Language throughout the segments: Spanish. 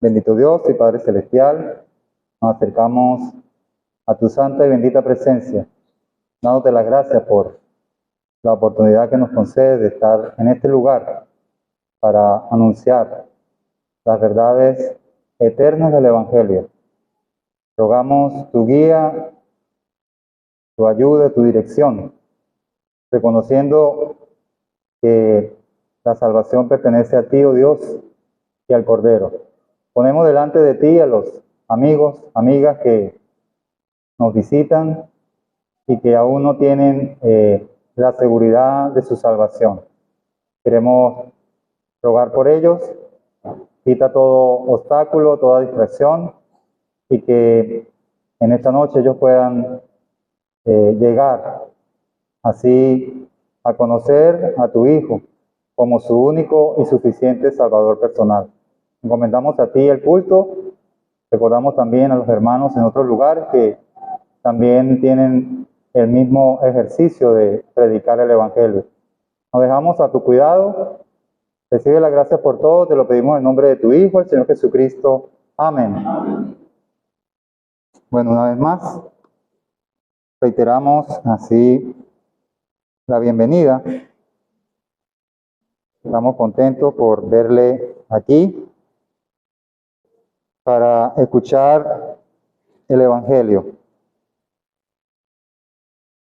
Bendito Dios y Padre Celestial, nos acercamos a tu santa y bendita presencia, dándote las gracias por la oportunidad que nos concede de estar en este lugar para anunciar las verdades eternas del Evangelio. Rogamos tu guía, tu ayuda, tu dirección, reconociendo que la salvación pertenece a ti, oh Dios, y al Cordero. Ponemos delante de ti a los amigos, amigas que nos visitan y que aún no tienen la seguridad de su salvación. Queremos rogar por ellos, quita todo obstáculo, toda distracción, y que en esta noche ellos puedan llegar así a conocer a tu Hijo como su único y suficiente Salvador personal. Encomendamos a ti el culto, recordamos también a los hermanos en otros lugares que también tienen el mismo ejercicio de predicar el Evangelio. Nos dejamos a tu cuidado. Recibe la gracia por todo, te lo pedimos en nombre de tu Hijo, el Señor Jesucristo. Amén. Amén. Bueno, una vez más, reiteramos así la bienvenida. Estamos contentos por verle aquí para escuchar el Evangelio.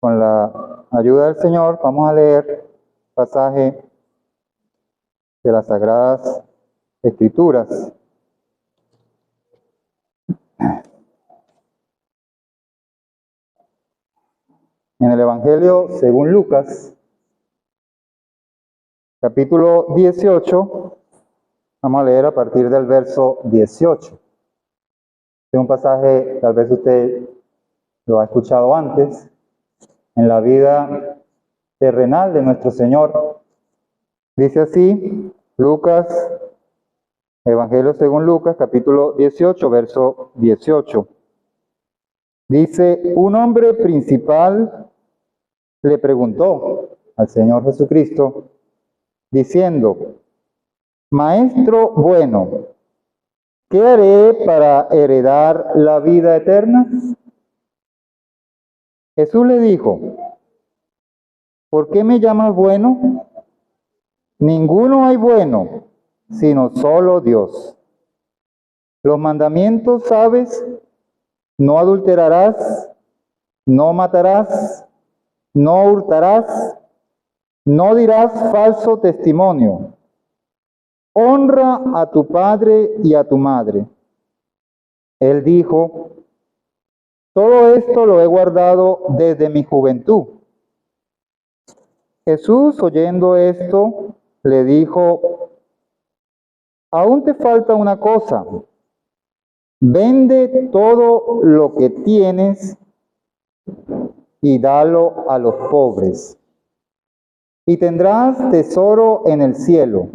Con la ayuda del Señor vamos a leer pasaje de las Sagradas Escrituras. En el Evangelio según Lucas, capítulo 18, vamos a leer a partir del verso 18. Es un pasaje, tal vez usted lo ha escuchado antes, en la vida terrenal de nuestro Señor. Dice así, Lucas, Evangelio según Lucas, capítulo 18, verso 18. Dice, un hombre principal le preguntó al Señor Jesucristo, diciendo, Maestro bueno, ¿qué haré para heredar la vida eterna? Jesús le dijo, ¿por qué me llamas bueno? Ninguno hay bueno, sino solo Dios. Los mandamientos, ¿sabes? No adulterarás, no matarás, no hurtarás, no dirás falso testimonio. Honra a tu padre y a tu madre. Él dijo, todo esto lo he guardado desde mi juventud. Jesús, oyendo esto, le dijo, aún te falta una cosa. Vende todo lo que tienes y dalo a los pobres. Y tendrás tesoro en el cielo.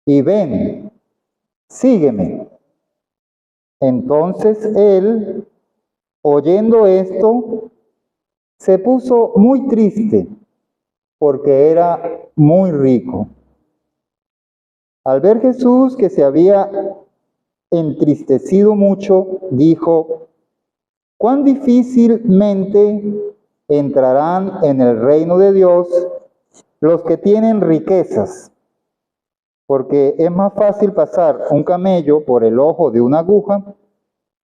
Y ven, sígueme. Entonces él, oyendo esto, se puso muy triste, porque era muy rico. Al ver Jesús que se había entristecido mucho, dijo, cuán difícilmente entrarán en el reino de Dios los que tienen riquezas, porque es más fácil pasar un camello por el ojo de una aguja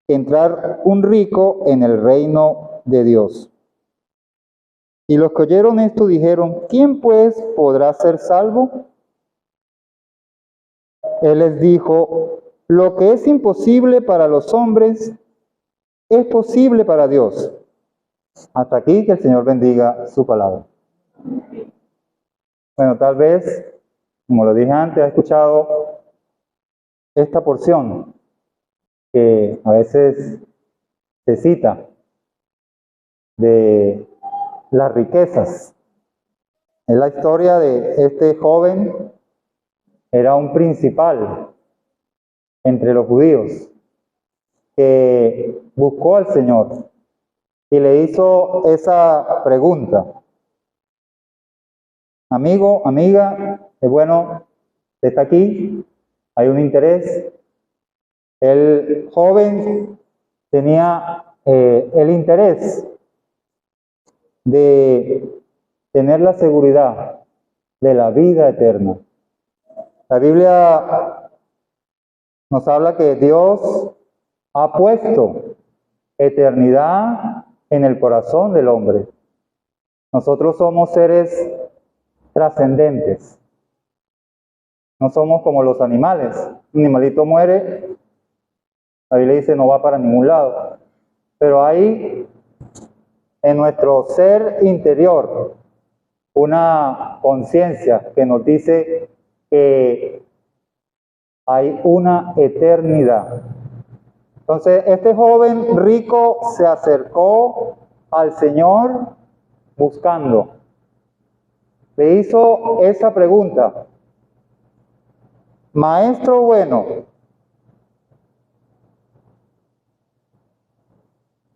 que entrar un rico en el reino de Dios. Y los que oyeron esto dijeron, ¿quién pues podrá ser salvo? Él les dijo, lo que es imposible para los hombres es posible para Dios. Hasta aquí, que el Señor bendiga su palabra. Bueno, tal vez, como lo dije antes, ha escuchado esta porción que a veces se cita de las riquezas. Es la historia de este joven, era un principal entre los judíos, que buscó al Señor y le hizo esa pregunta. Amigo, amiga, es bueno, está aquí, hay un interés, El joven tenía el interés de tener la seguridad de la vida eterna. La Biblia nos habla que Dios ha puesto eternidad en el corazón del hombre. Nosotros somos seres trascendentes. No somos como los animales. Un animalito muere, la Biblia dice no va para ningún lado. Pero hay en nuestro ser interior una conciencia que nos dice que hay una eternidad. Entonces, este joven rico se acercó al Señor buscando. Le hizo esa pregunta: Maestro bueno,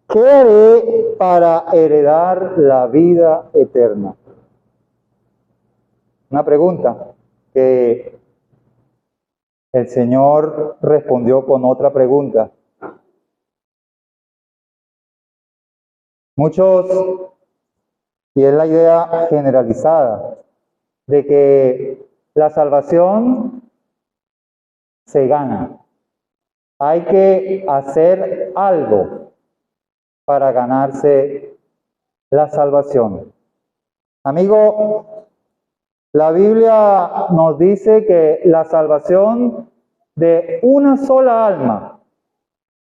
¿qué haré para heredar la vida eterna? Una pregunta que el Señor respondió con otra pregunta. Muchos, y es la idea generalizada, de que la salvación se gana. Hay que hacer algo para ganarse la salvación. Amigo, la Biblia nos dice que la salvación de una sola alma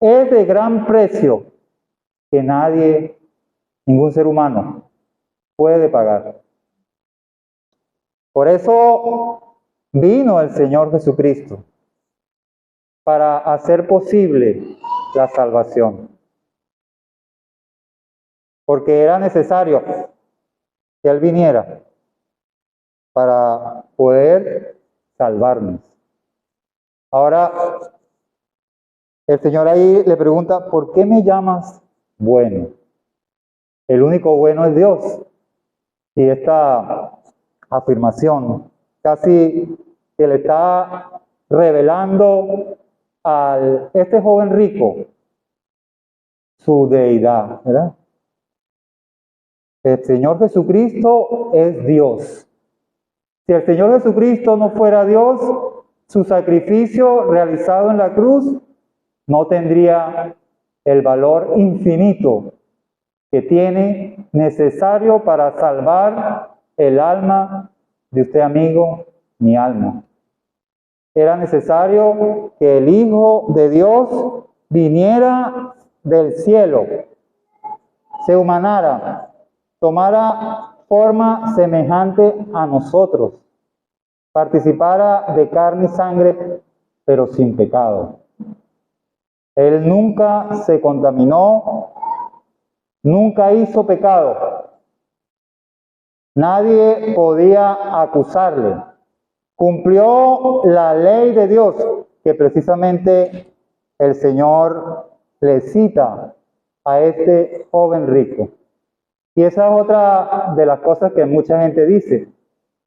es de gran precio que nadie, ningún ser humano, puede pagar. Por eso vino el Señor Jesucristo, para hacer posible la salvación. Porque era necesario que Él viniera para poder salvarnos. Ahora, el Señor ahí le pregunta, ¿por qué me llamas bueno? El único bueno es Dios. Y esta afirmación casi que le está revelando a este joven rico su deidad, ¿verdad? El Señor Jesucristo es Dios. Si el Señor Jesucristo no fuera Dios, su sacrificio realizado en la cruz no tendría el valor infinito que tiene, necesario para salvar el alma de usted, amigo, mi alma. Era necesario que el Hijo de Dios viniera del cielo, se humanara, tomara forma semejante a nosotros, participara de carne y sangre, pero sin pecado. Él nunca se contaminó, nunca hizo pecado. Nadie podía acusarle. Cumplió la ley de Dios, que precisamente el Señor le cita a este joven rico. Y esa es otra de las cosas que mucha gente dice,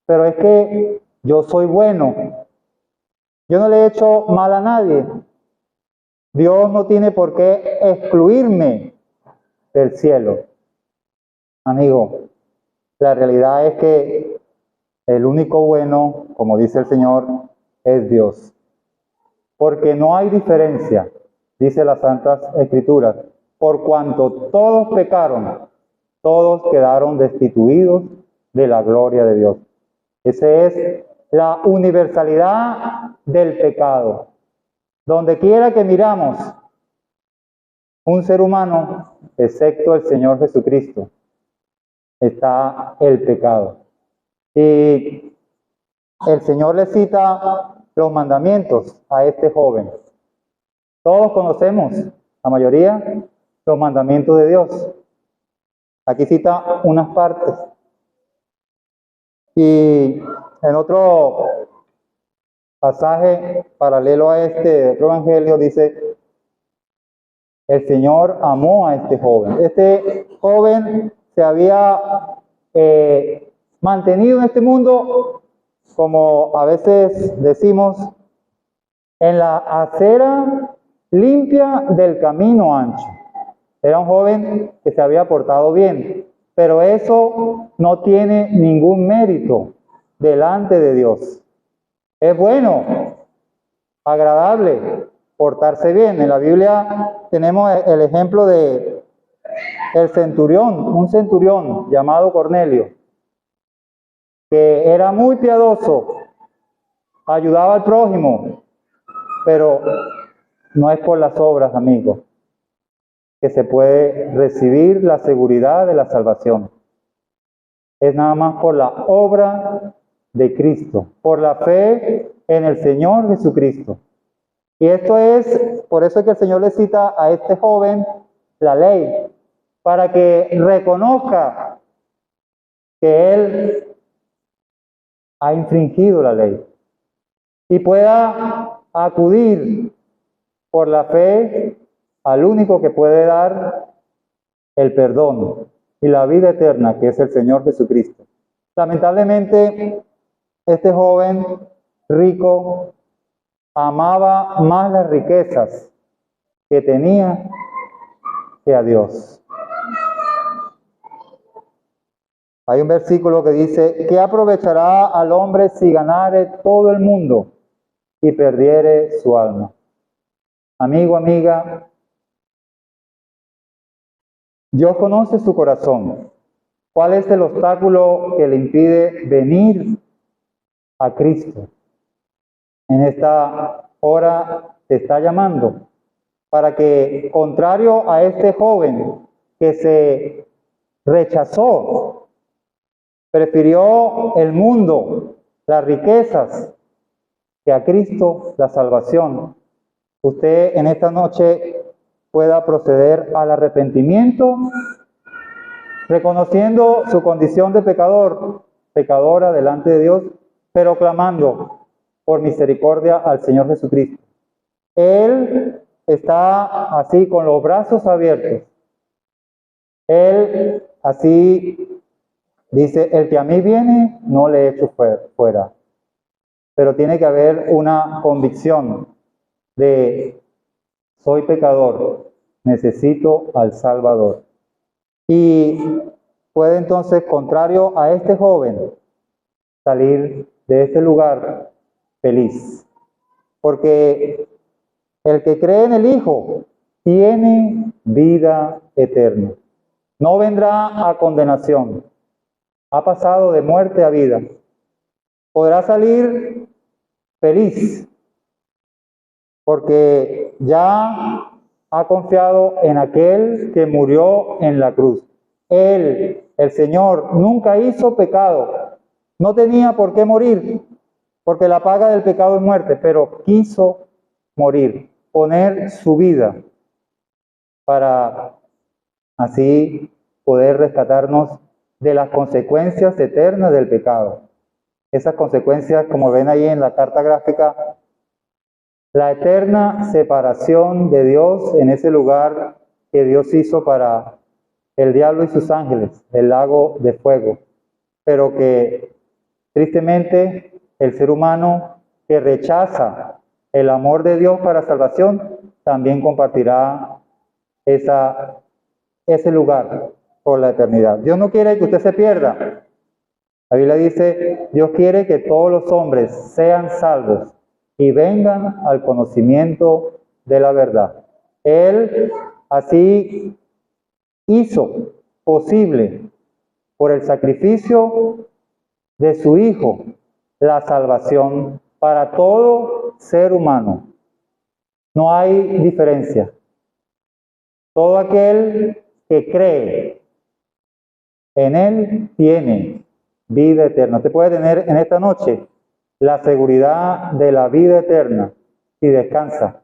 pero es que yo soy bueno, yo no le he hecho mal a nadie, Dios no tiene por qué excluirme del cielo. Amigo, la realidad es que el único bueno, como dice el Señor, es Dios. Porque no hay diferencia, dice las Santas Escrituras, por cuanto todos pecaron, todos quedaron destituidos de la gloria de Dios. Esa es la universalidad del pecado. Donde quiera que miramos un ser humano, excepto el Señor Jesucristo, está el pecado. Y el Señor le cita los mandamientos a este joven. Todos conocemos, la mayoría, los mandamientos de Dios. Aquí cita unas partes. Y en otro pasaje paralelo a este, otro evangelio, dice, el Señor amó a este joven. Este joven se había mantenido en este mundo, como a veces decimos, en la acera limpia del camino ancho. Era un joven que se había portado bien, pero eso no tiene ningún mérito delante de Dios. Es bueno, agradable portarse bien. En la Biblia tenemos el ejemplo de el centurión, un centurión llamado Cornelio, que era muy piadoso, ayudaba al prójimo, pero no es por las obras, amigos, que se puede recibir la seguridad de la salvación. Es nada más por la obra de Cristo, por la fe en el Señor Jesucristo. Y esto es, por eso es que el Señor le cita a este joven la ley, para que reconozca que él ha infringido la ley y pueda acudir por la fe al único que puede dar el perdón y la vida eterna, que es el Señor Jesucristo. Lamentablemente, este joven rico amaba más las riquezas que tenía que a Dios. Hay un versículo que dice, ¿qué aprovechará al hombre si ganare todo el mundo y perdiere su alma? Amigo, amiga, Dios conoce su corazón. ¿Cuál es el obstáculo que le impide venir a Cristo? En esta hora te está llamando para que, contrario a este joven que se rechazó, prefirió el mundo, las riquezas, que a Cristo la salvación, usted en esta noche pueda proceder al arrepentimiento, reconociendo su condición de pecador, pecadora delante de Dios, pero clamando por misericordia al Señor Jesucristo. Él está así con los brazos abiertos. Él así dice, el que a mí viene, no le echo fuera. Pero tiene que haber una convicción de soy pecador, necesito al Salvador. Y puede entonces, contrario a este joven, salir de este lugar feliz. Porque el que cree en el Hijo tiene vida eterna. No vendrá a condenación. Ha pasado de muerte a vida. Podrá salir feliz porque ya ha confiado en aquel que murió en la cruz. Él, el Señor, nunca hizo pecado. No tenía por qué morir, porque la paga del pecado es muerte, pero quiso morir, poner su vida para así poder rescatarnos de las consecuencias eternas del pecado. Esas consecuencias, como ven ahí en la carta gráfica, la eterna separación de Dios en ese lugar que Dios hizo para el diablo y sus ángeles, el lago de fuego, pero que tristemente el ser humano que rechaza el amor de Dios para salvación, también compartirá ese lugar por la eternidad. Dios no quiere que usted se pierda. La Biblia dice, Dios quiere que todos los hombres sean salvos y vengan al conocimiento de la verdad. Él así hizo posible por el sacrificio de su Hijo la salvación para todo ser humano. No hay diferencia. Todo aquel que cree en Él tiene vida eterna. Usted puede tener en esta noche la seguridad de la vida eterna si descansa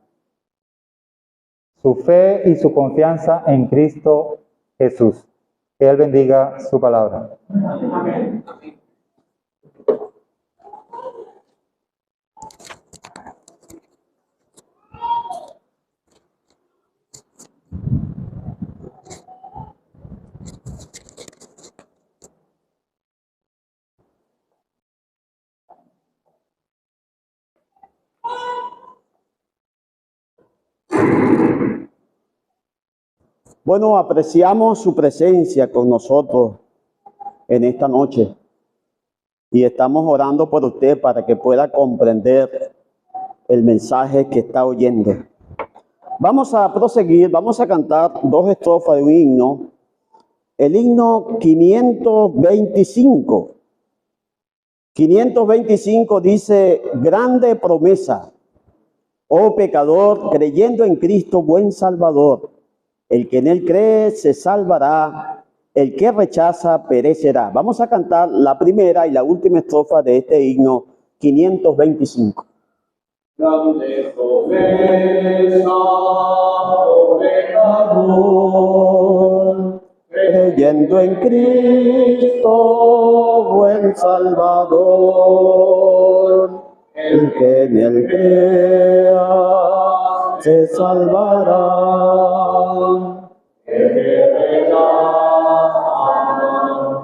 su fe y su confianza en Cristo Jesús. Que Él bendiga su palabra. Amén. Bueno, apreciamos su presencia con nosotros en esta noche y estamos orando por usted para que pueda comprender el mensaje que está oyendo. Vamos a proseguir, vamos a cantar 2 estrofas de un himno, el himno 525. 525 dice: grande promesa, oh pecador, creyendo en Cristo, buen Salvador. El que en él cree se salvará, el que rechaza perecerá. Vamos a cantar la primera y la última estrofa de este himno 525. Grande promesa, oh pecador, Creyendo en Cristo, buen Salvador. El que en él crea se salvará. el que rechaza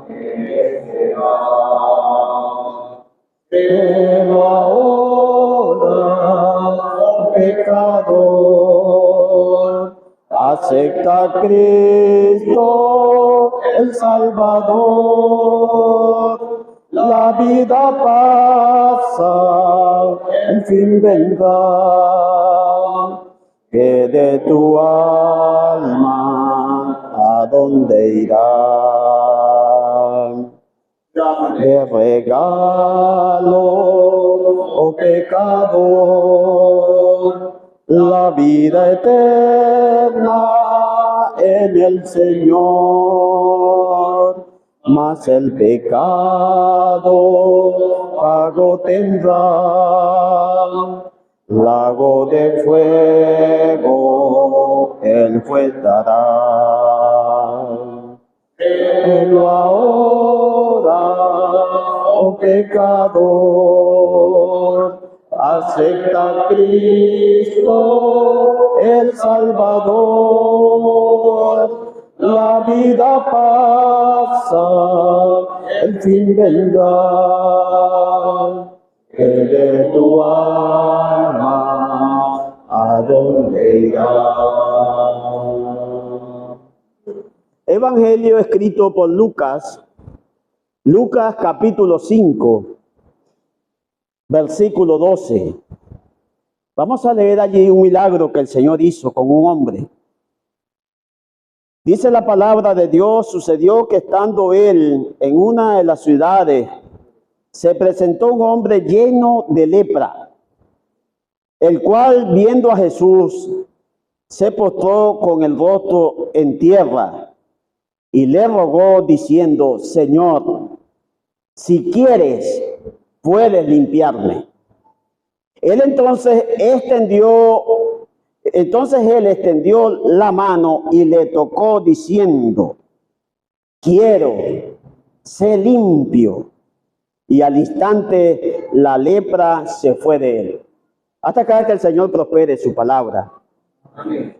perecerá. Pero ahora, oh pecador, acepta a Cristo el Salvador. La vida pasa, el fin vendrá. Que de tu alma, ¿a dónde irá? De regalo, oh pecador, la vida eterna en el Señor. Mas el pecado pago tendrá, lago de fuego el juez dará. Pero ahora, oh pecador, acepta a Cristo el Salvador. La vida pasa, el fin vendrá. Que de tu alma, ¿a dónde irá? Evangelio escrito por Lucas, Lucas capítulo 5, versículo 12. Vamos a leer allí un milagro que el Señor hizo con un hombre. Dice la palabra de Dios: sucedió que estando él en una de las ciudades, se presentó un hombre lleno de lepra, el cual, viendo a Jesús, se postró con el rostro en tierra y le rogó diciendo: Señor, si quieres, puedes limpiarme. Él entonces extendió la mano y le tocó diciendo: quiero, sé limpio. Y al instante la lepra se fue de él. Hasta acá, que el Señor prospere su palabra. Amén.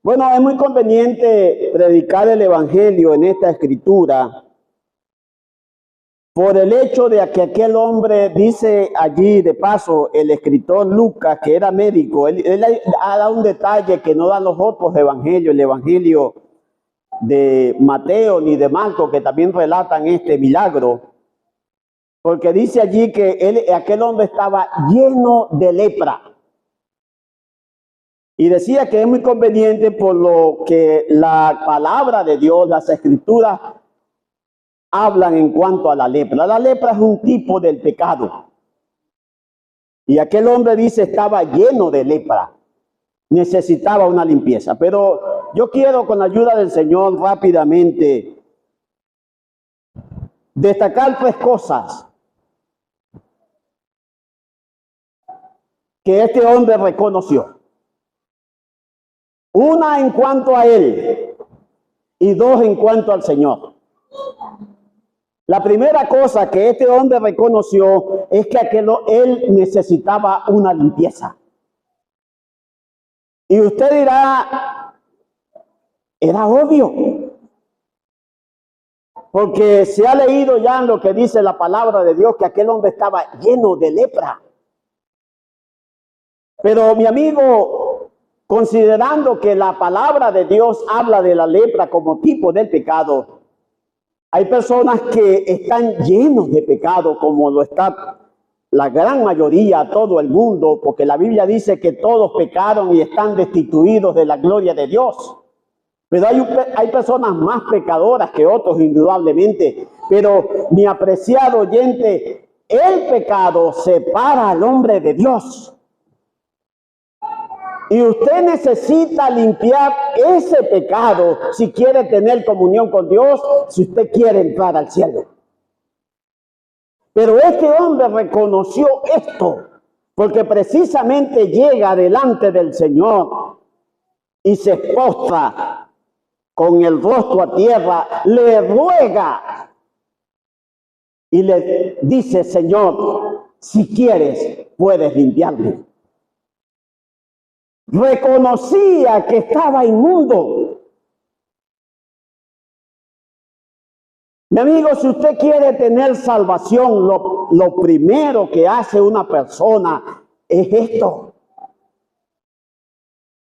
Bueno, es muy conveniente predicar el Evangelio en esta escritura por el hecho de que aquel hombre, dice allí de paso el escritor Lucas, que era médico, él ha dado un detalle que no dan los otros evangelios, el evangelio de Mateo ni de Marcos, que también relatan este milagro, porque dice allí que aquel hombre estaba lleno de lepra. Y decía que es muy conveniente por lo que la palabra de Dios, las escrituras, hablan en cuanto a la lepra. La lepra es un tipo del pecado. Y aquel hombre, dice, estaba lleno de lepra. Necesitaba una limpieza. Pero yo quiero, con la ayuda del Señor, rápidamente destacar 3 cosas que este hombre reconoció. Una en cuanto a él y 2 en cuanto al Señor. La primera cosa que este hombre reconoció es que él necesitaba una limpieza. Y usted dirá, era obvio, porque se ha leído ya en lo que dice la palabra de Dios que aquel hombre estaba lleno de lepra. Pero mi amigo, considerando que la palabra de Dios habla de la lepra como tipo del pecado, hay personas que están llenos de pecado, como lo está la gran mayoría, todo el mundo, porque la Biblia dice que todos pecaron y están destituidos de la gloria de Dios. Pero hay personas más pecadoras que otros, indudablemente. Pero, mi apreciado oyente, el pecado separa al hombre de Dios. Y usted necesita limpiar ese pecado si quiere tener comunión con Dios, si usted quiere entrar al cielo. Pero este hombre reconoció esto, porque precisamente llega delante del Señor y se postra con el rostro a tierra, le ruega y le dice: Señor, si quieres, puedes limpiarme. Reconocía que estaba inmundo. Mi amigo, si usted quiere tener salvación, lo primero que hace una persona es esto: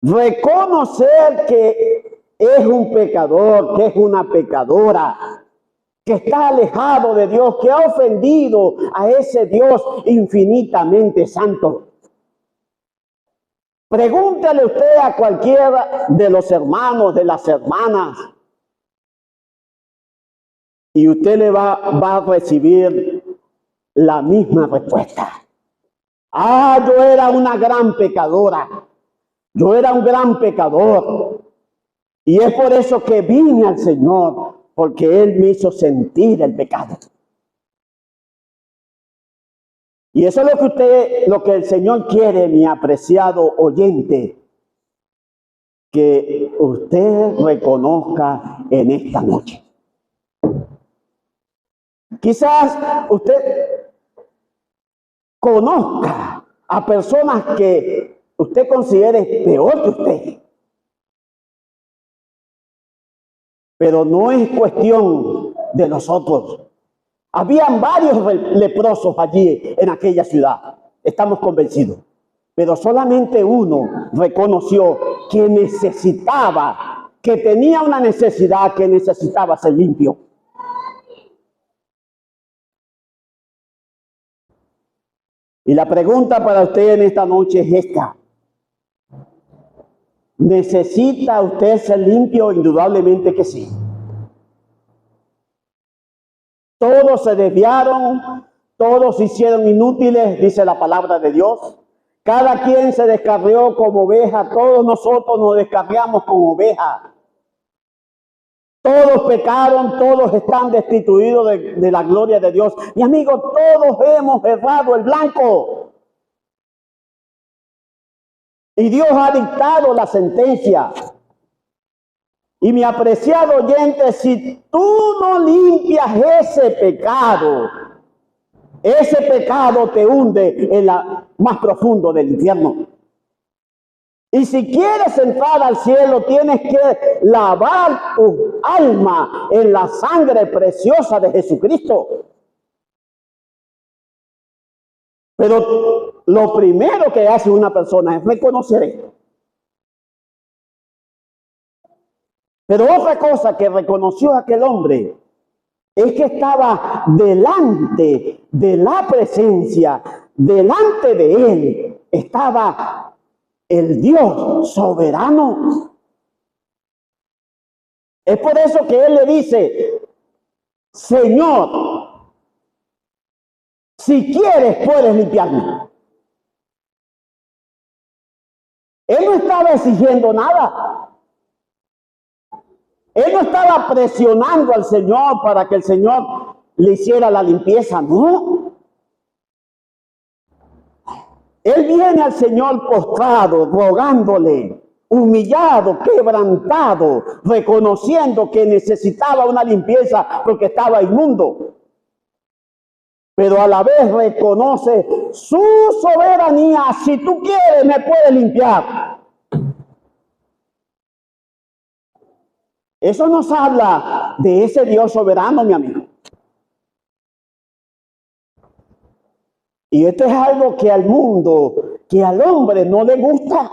reconocer que es un pecador, que es una pecadora, que está alejado de Dios, que ha ofendido a ese Dios infinitamente santo. Pregúntele usted a cualquiera de los hermanos, de las hermanas, y usted le va a recibir la misma respuesta. Yo era una gran pecadora, yo era un gran pecador, y es por eso que vine al Señor, porque Él me hizo sentir el pecado. Y eso es lo que el Señor quiere, mi apreciado oyente, que usted reconozca en esta noche. Quizás usted conozca a personas que usted considere peor que usted. Pero no es cuestión de nosotros. Habían varios leprosos allí en aquella ciudad, estamos convencidos. Pero solamente uno reconoció que necesitaba, que tenía una necesidad, que necesitaba ser limpio. Y la pregunta para usted en esta noche es esta: ¿necesita usted ser limpio? Indudablemente que sí. Todos se desviaron, todos se hicieron inútiles, dice la palabra de Dios. Cada quien se descarrió como oveja, todos nosotros nos descarriamos como oveja. Todos pecaron, todos están destituidos de la gloria de Dios. Mi amigo, todos hemos errado el blanco. Y Dios ha dictado la sentencia. Y mi apreciado oyente, si tú no limpias ese pecado te hunde en la más profundo del infierno. Y si quieres entrar al cielo, tienes que lavar tu alma en la sangre preciosa de Jesucristo. Pero lo primero que hace una persona es reconocer esto. Pero otra cosa que reconoció aquel hombre es que estaba delante de la presencia, delante de él estaba el Dios soberano. Es por eso que él le dice: Señor, si quieres puedes limpiarme. Él no estaba exigiendo nada. Él no estaba presionando al Señor para que el Señor le hiciera la limpieza, no. Él viene al Señor postrado, rogándole, humillado, quebrantado, reconociendo que necesitaba una limpieza porque estaba inmundo. Pero a la vez reconoce su soberanía. Si tú quieres, me puedes limpiar. Eso nos habla de ese Dios soberano, mi amigo. Y esto es algo que al mundo, que al hombre no le gusta.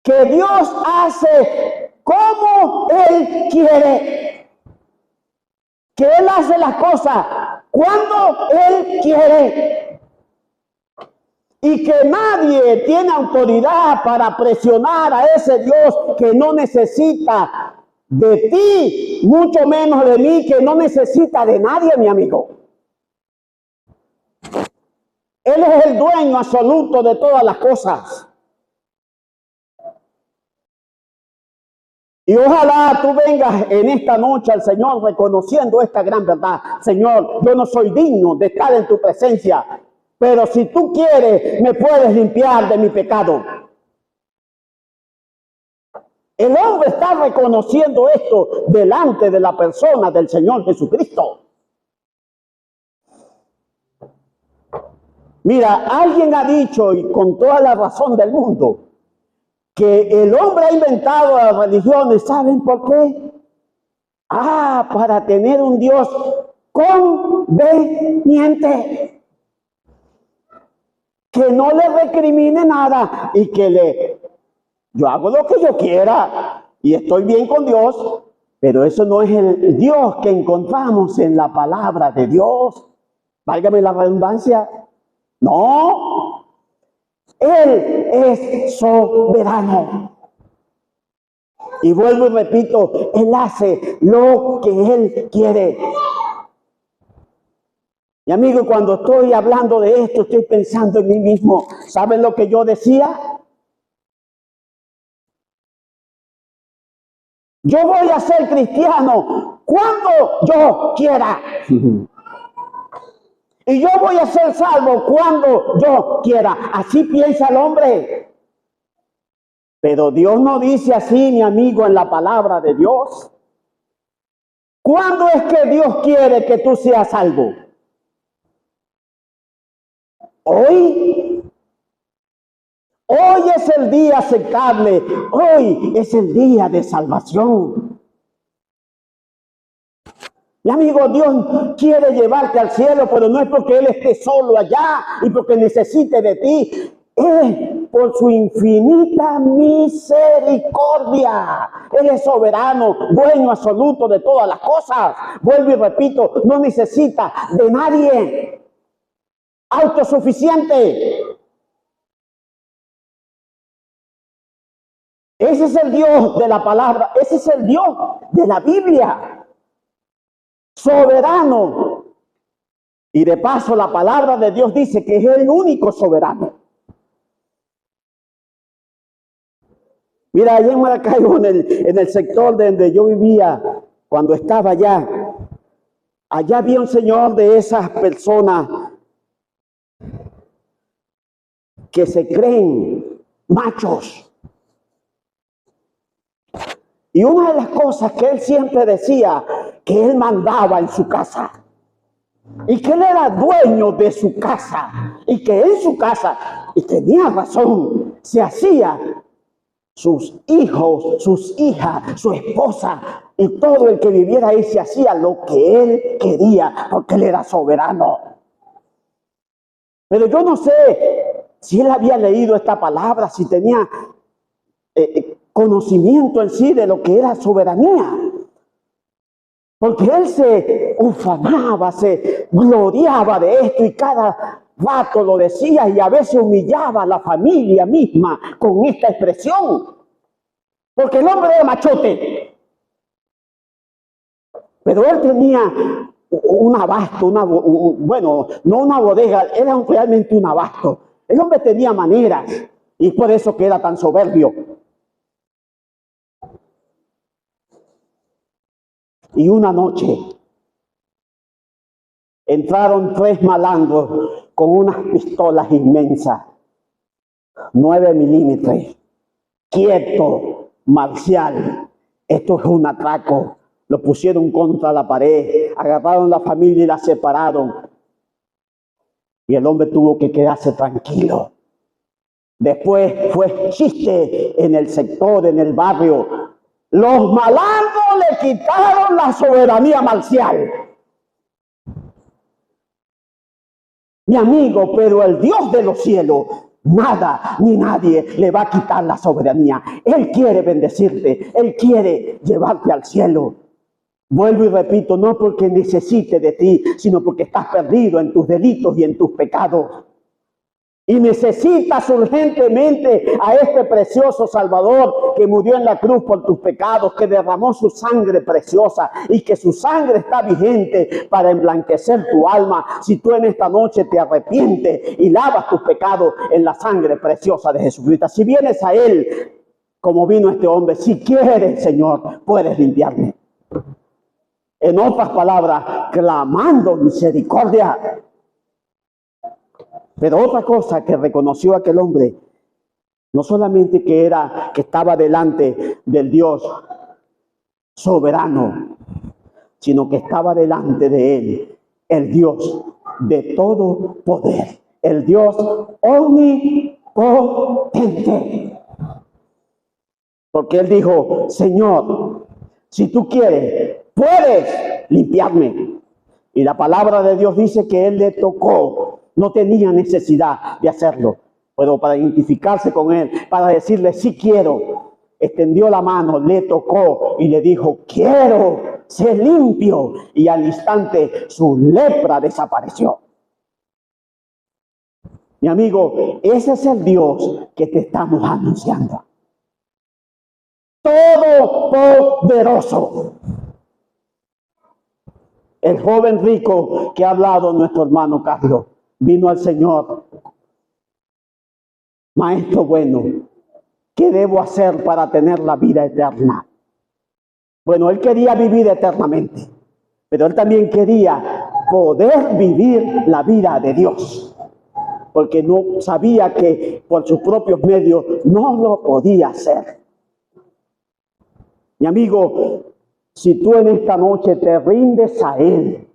que Dios hace como Él quiere. Que Él hace las cosas cuando Él quiere. Y que nadie tiene autoridad para presionar a ese Dios que no necesita de ti, mucho menos de mí, que no necesita de nadie, mi amigo. Él es el dueño absoluto de todas las cosas. Y ojalá tú vengas en esta noche al Señor reconociendo esta gran verdad. Señor, yo no soy digno de estar en tu presencia, pero si tú quieres, me puedes limpiar de mi pecado. El hombre está reconociendo esto delante de la persona del Señor Jesucristo. Mira, alguien ha dicho, y con toda la razón del mundo, que el hombre ha inventado las religiones. ¿Saben por qué? Para tener un Dios conveniente, que no le recrimine nada y que yo hago lo que yo quiera y estoy bien con Dios, pero eso no es el Dios que encontramos en la palabra de Dios. Válgame la redundancia. No, Él es soberano. Y vuelvo y repito, Él hace lo que Él quiere. Mi amigo, cuando estoy hablando de esto, estoy pensando en mí mismo. ¿Saben lo que yo decía? Yo voy a ser cristiano cuando yo quiera. Y yo voy a ser salvo cuando yo quiera. Así piensa el hombre. Pero Dios no dice así, mi amigo, en la palabra de Dios. ¿Cuándo es que Dios quiere que tú seas salvo? Hoy. Hoy es el día aceptable. Hoy es el día de salvación. Mi amigo, Dios quiere llevarte al cielo, pero no es porque Él esté solo allá y porque necesite de ti. Es por su infinita misericordia. Él es soberano, dueño absoluto de todas las cosas. Vuelvo y repito, no necesita de nadie. Autosuficiente. Ese es el Dios de la palabra. Ese es el Dios de la Biblia. Soberano. Y de paso la palabra de Dios dice que es el único soberano. Mira, allá en Maracaibo, en el sector donde yo vivía, cuando estaba allá había un señor de esas personas que se creen machos. Y una de las cosas que él siempre decía, que él mandaba en su casa. Y que él era dueño de su casa. Y que en su casa, y tenía razón, se hacía sus hijos, sus hijas, su esposa, y todo el que viviera ahí se hacía lo que él quería, porque él era soberano. Pero yo no sé si él había leído esta palabra, si tenía conocimiento en sí de lo que era soberanía. Porque él se ufanaba, se gloriaba de esto y cada rato lo decía y a veces humillaba a la familia misma con esta expresión. Porque el hombre era machote. Pero él tenía un abasto, bueno, no una bodega, era realmente un abasto. El hombre tenía maneras y por eso que era tan soberbio. Y una noche entraron 3 malandros con unas pistolas inmensas, 9 milímetros, quieto, marcial. Esto es un atraco. Lo pusieron contra la pared, agarraron la familia y la separaron. Y el hombre tuvo que quedarse tranquilo. Después fue chiste en el sector, en el barrio. Los malandros le quitaron la soberanía marcial. Mi amigo, pero el Dios de los cielos nada ni nadie le va a quitar la soberanía. Él quiere bendecirte, Él quiere llevarte al cielo. Vuelvo y repito, no porque necesite de ti, sino porque estás perdido en tus delitos y en tus pecados. Y necesitas urgentemente a este precioso Salvador que murió en la cruz por tus pecados, que derramó su sangre preciosa y que su sangre está vigente para emblanquecer tu alma. Si tú en esta noche te arrepientes y lavas tus pecados en la sangre preciosa de Jesucristo. Si vienes a Él como vino este hombre, si quieres, Señor, puedes limpiarme. En otras palabras, clamando misericordia. Pero otra cosa que reconoció aquel hombre, no solamente que estaba delante del Dios soberano, sino que estaba delante de él, el Dios de todo poder, el Dios omnipotente. Porque él dijo, Señor, si tú quieres, puedes limpiarme. Y la palabra de Dios dice que él le tocó. No tenía necesidad de hacerlo, pero para identificarse con él, para decirle, sí quiero, extendió la mano, le tocó y le dijo, quiero ser limpio. Y al instante su lepra desapareció. Mi amigo, ese es el Dios que te estamos anunciando. Todopoderoso. El joven rico que ha hablado nuestro hermano Carlos vino al Señor. Maestro bueno, ¿qué debo hacer para tener la vida eterna? Bueno, él quería vivir eternamente, pero él también quería poder vivir la vida de Dios, porque no sabía que por sus propios medios no lo podía hacer. Mi amigo, si tú en esta noche te rindes a Él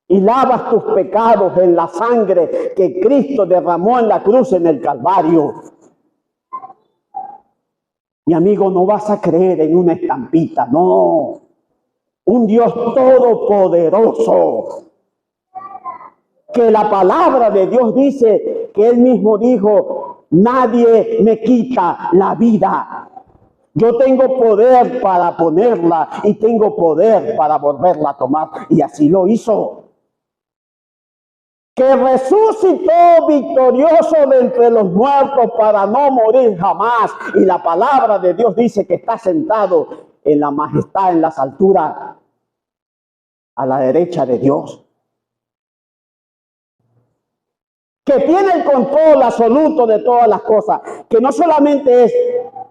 y lavas tus pecados en la sangre que Cristo derramó en la cruz en el Calvario, mi amigo, no vas a creer en una estampita, no. Un Dios todopoderoso, que la palabra de Dios dice, que Él mismo dijo, nadie me quita la vida. Yo tengo poder para ponerla y tengo poder para volverla a tomar. Y así lo hizo. Que resucitó victorioso de entre los muertos para no morir jamás. Y la palabra de Dios dice que está sentado en la majestad, en las alturas, a la derecha de Dios. Que tiene el control absoluto de todas las cosas. Que no solamente es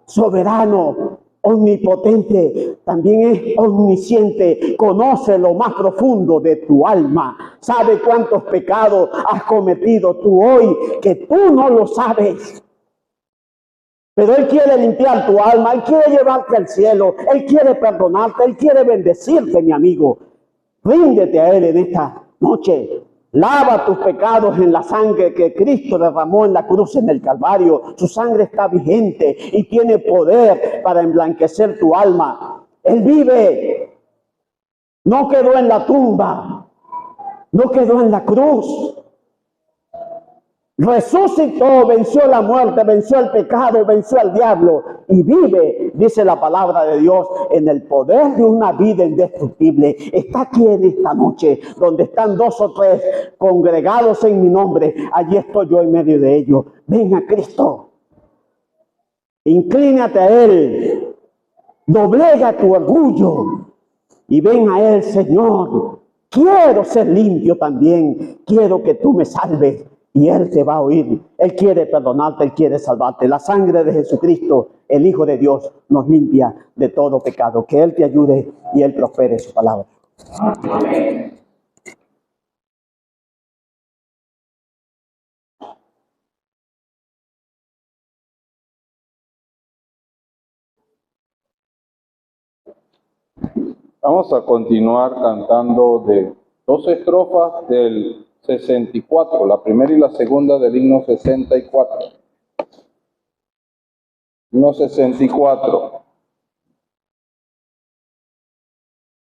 soberano, omnipotente, también es omnisciente, conoce lo más profundo de tu alma, sabe cuántos pecados has cometido tú hoy que tú no lo sabes. Pero Él quiere limpiar tu alma, Él quiere llevarte al cielo, Él quiere perdonarte, Él quiere bendecirte, mi amigo. Ríndete a Él en esta noche. Lava tus pecados en la sangre que Cristo derramó en la cruz en el Calvario. Su sangre está vigente y tiene poder para emblanquecer tu alma. Él vive. No quedó en la tumba. No quedó en la cruz. Resucitó, venció la muerte, venció el pecado, venció al diablo y vive, dice la palabra de Dios, en el poder de una vida indestructible. Está aquí en esta noche, donde están 2 o 3 congregados en mi nombre. Allí estoy yo en medio de ellos. Ven a Cristo. Inclínate a Él. Doblega tu orgullo y ven a Él, Señor. Quiero ser limpio también. Quiero que tú me salves. Y Él te va a oír. Él quiere perdonarte, Él quiere salvarte. La sangre de Jesucristo, el Hijo de Dios, nos limpia de todo pecado. Que Él te ayude y Él prospere su palabra. Amén. Vamos a continuar cantando de 2 estrofas del 64, la primera y la segunda del himno 64. Himno 64.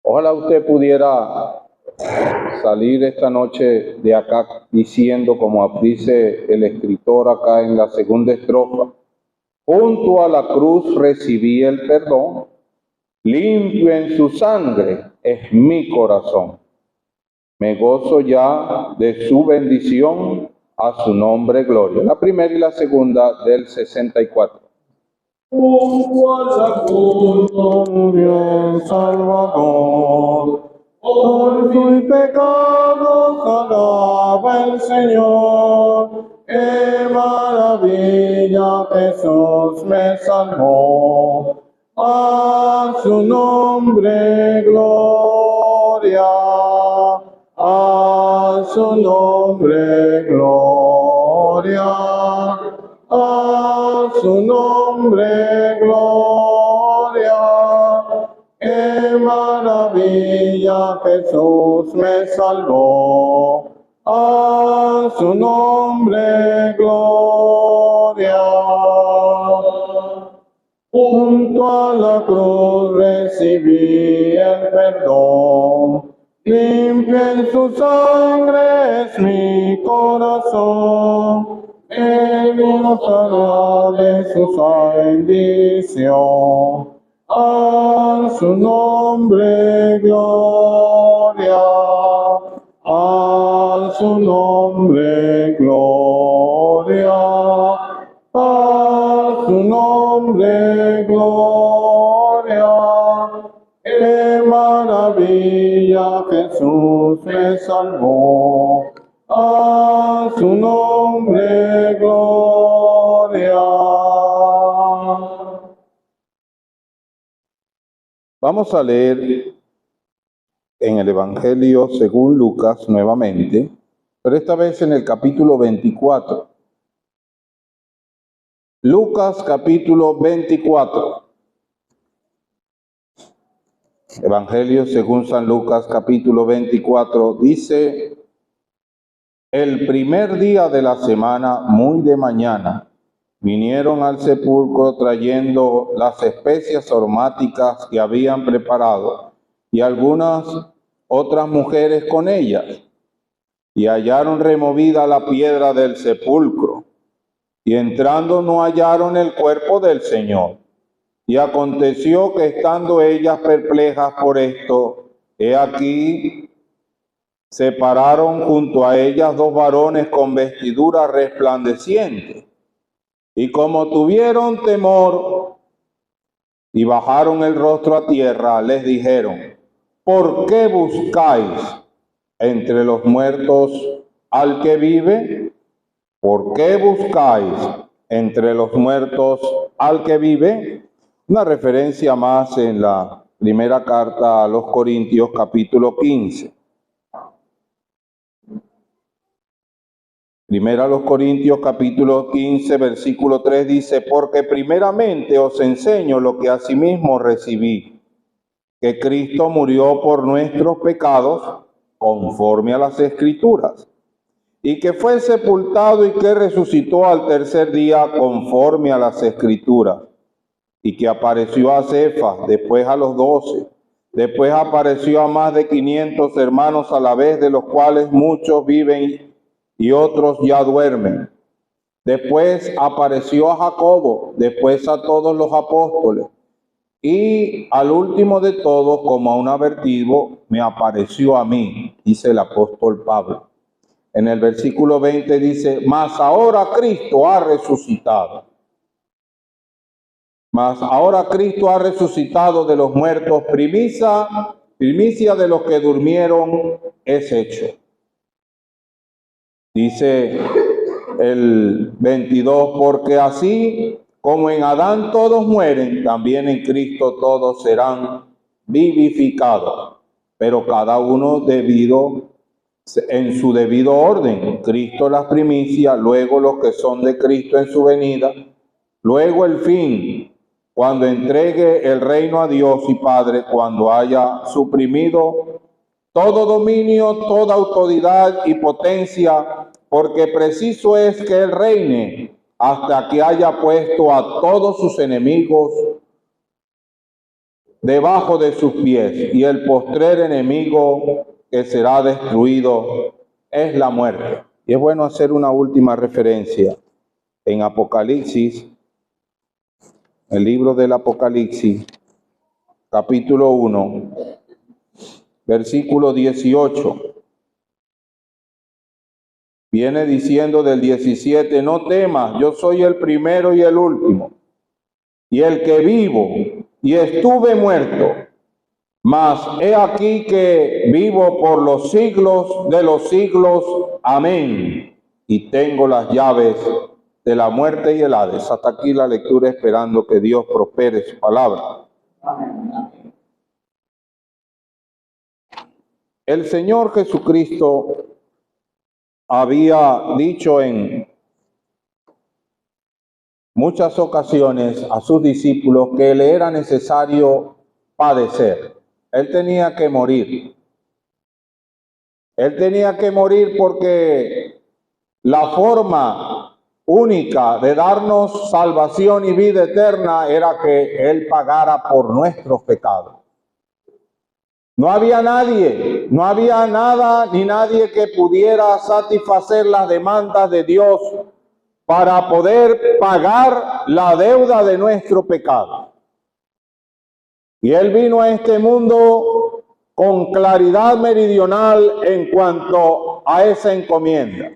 Ojalá usted pudiera salir esta noche de acá diciendo, como dice el escritor acá en la segunda estrofa, junto a la cruz recibí el perdón, limpio en su sangre es mi corazón. Me gozo ya de su bendición, a su nombre gloria. La primera y la segunda del 64. Junto a la cruz Murió el Salvador, por sus pecados alaba el Señor. ¡Qué maravilla! Jesús me salvó. A su nombre gloria, a su nombre gloria, a su nombre gloria. ¡Qué maravilla! Jesús me salvó. A su nombre gloria. Junto a la cruz recibí el perdón, limpio en su sangre es mi corazón. Él me gozará de su bendición. A su nombre gloria, a su nombre gloria, a su nombre gloria. ¡Qué maravilla! Jesús me salvó. A su nombre gloria. Vamos a leer en el Evangelio según Lucas nuevamente, pero esta vez en el capítulo 24. Lucas capítulo 24. Evangelio según San Lucas capítulo 24 dice: el primer día de la semana, muy de mañana, vinieron al sepulcro trayendo las especias aromáticas que habían preparado y algunas otras mujeres con ellas, y hallaron removida la piedra del sepulcro, y entrando no hallaron el cuerpo del Señor. Y aconteció que estando ellas perplejas por esto, he aquí, se pararon junto a ellas dos varones con vestiduras resplandecientes, y como tuvieron temor y bajaron el rostro a tierra, les dijeron: ¿por qué buscáis entre los muertos al que vive? ¿Por qué buscáis entre los muertos al que vive? Una referencia más en la primera carta a los Corintios, capítulo 15. Primera a los Corintios, capítulo 15, versículo 3 dice: porque primeramente os enseño lo que asimismo recibí, que Cristo murió por nuestros pecados, conforme a las Escrituras, y que fue sepultado y que resucitó al tercer día, conforme a las Escrituras, y que apareció a Cefas, después a los 12, después apareció a más de 500 hermanos a la vez, de los cuales muchos viven y otros ya duermen. Después apareció a Jacobo, después a todos los apóstoles, y al último de todos, como a un avertido, me apareció a mí, dice el apóstol Pablo. En el versículo 20 dice: mas ahora Cristo ha resucitado. Mas ahora Cristo ha resucitado de los muertos, primicia de los que durmieron es hecho. Dice el 22, porque así como en Adán todos mueren, también en Cristo todos serán vivificados, pero cada uno en su debido orden. Cristo las primicias, luego los que son de Cristo en su venida, luego el fin, cuando entregue el reino a Dios y Padre, cuando haya suprimido todo dominio, toda autoridad y potencia, porque preciso es que Él reine hasta que haya puesto a todos sus enemigos debajo de sus pies, y el postrer enemigo que será destruido es la muerte. Y es bueno hacer una última referencia en Apocalipsis, el libro del Apocalipsis, capítulo 1, versículo 18. Viene diciendo del 17, no temas, yo soy el primero y el último, y el que vivo, y estuve muerto, mas he aquí que vivo por los siglos de los siglos. Amén. Y tengo las llaves de la muerte y el Hades. Hasta aquí la lectura, esperando que Dios prospere su palabra. El Señor Jesucristo había dicho en muchas ocasiones a sus discípulos que le era necesario padecer. Él tenía que morir. Él tenía que morir porque la forma única de darnos salvación y vida eterna era que Él pagara por nuestros pecados. No había nadie, no había nada ni nadie que pudiera satisfacer las demandas de Dios para poder pagar la deuda de nuestro pecado. Y Él vino a este mundo con claridad meridional en cuanto a esa encomienda.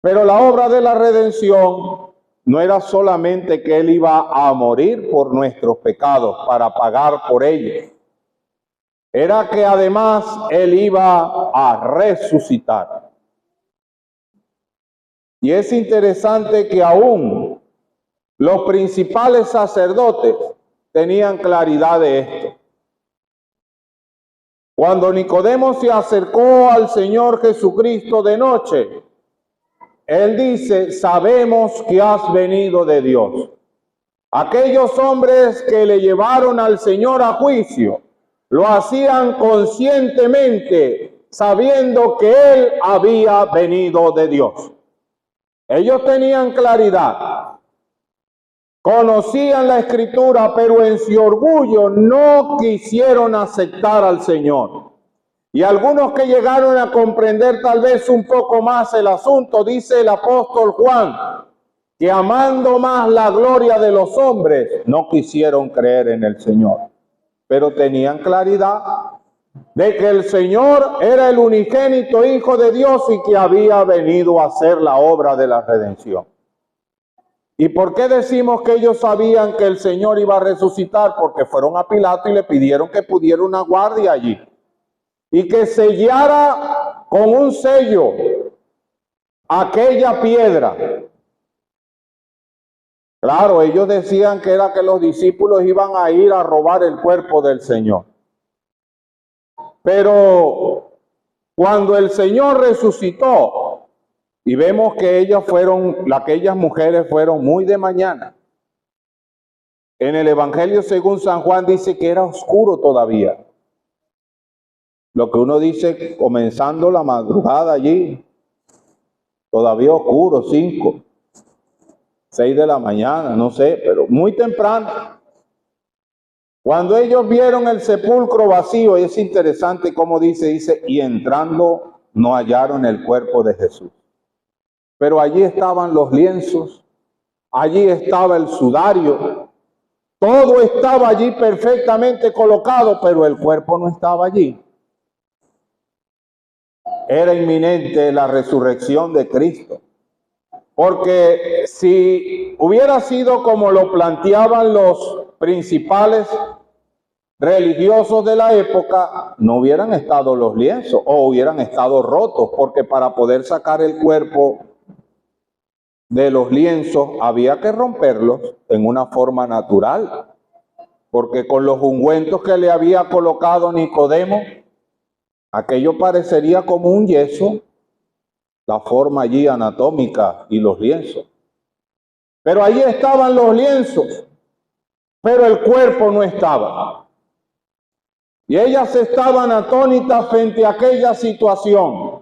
Pero la obra de la redención no era solamente que Él iba a morir por nuestros pecados para pagar por ellos. Era que además Él iba a resucitar. Y es interesante que aún los principales sacerdotes tenían claridad de esto. Cuando Nicodemo se acercó al Señor Jesucristo de noche, él dice, sabemos que has venido de Dios. Aquellos hombres que le llevaron al Señor a juicio, lo hacían conscientemente, sabiendo que Él había venido de Dios. Ellos tenían claridad, conocían la Escritura, pero en su orgullo no quisieron aceptar al Señor. Y algunos que llegaron a comprender tal vez un poco más el asunto, dice el apóstol Juan, que amando más la gloria de los hombres, no quisieron creer en el Señor. Pero tenían claridad de que el Señor era el unigénito Hijo de Dios y que había venido a hacer la obra de la redención. ¿Y por qué decimos que ellos sabían que el Señor iba a resucitar? Porque fueron a Pilato y le pidieron que pudiera una guardia allí y que sellara con un sello aquella piedra. Claro, ellos decían que era que los discípulos iban a ir a robar el cuerpo del Señor. Pero cuando el Señor resucitó, y vemos que aquellas mujeres fueron muy de mañana. En el Evangelio según San Juan dice que era oscuro todavía. Lo que uno dice comenzando la madrugada allí, todavía oscuro, 5, 6 de la mañana, no sé, pero muy temprano. Cuando ellos vieron el sepulcro vacío, es interesante cómo dice, y entrando no hallaron el cuerpo de Jesús. Pero allí estaban los lienzos, allí estaba el sudario, todo estaba allí perfectamente colocado, pero el cuerpo no estaba allí. Era inminente la resurrección de Cristo. Porque si hubiera sido como lo planteaban los principales religiosos de la época, no hubieran estado los lienzos o hubieran estado rotos, porque para poder sacar el cuerpo de los lienzos había que romperlos en una forma natural, porque con los ungüentos que le había colocado Nicodemo, aquello parecería como un yeso, la forma allí anatómica y los lienzos. Pero allí estaban los lienzos, pero el cuerpo no estaba. Y ellas estaban atónitas frente a aquella situación.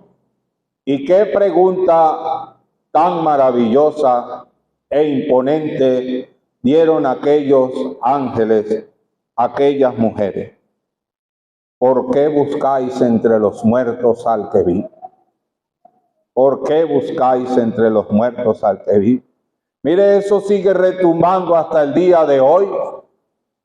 Y qué pregunta tan maravillosa e imponente dieron aquellos ángeles a aquellas mujeres. ¿Por qué buscáis entre los muertos al que vive? ¿Por qué buscáis entre los muertos al que vive? Mire, eso sigue retumbando hasta el día de hoy.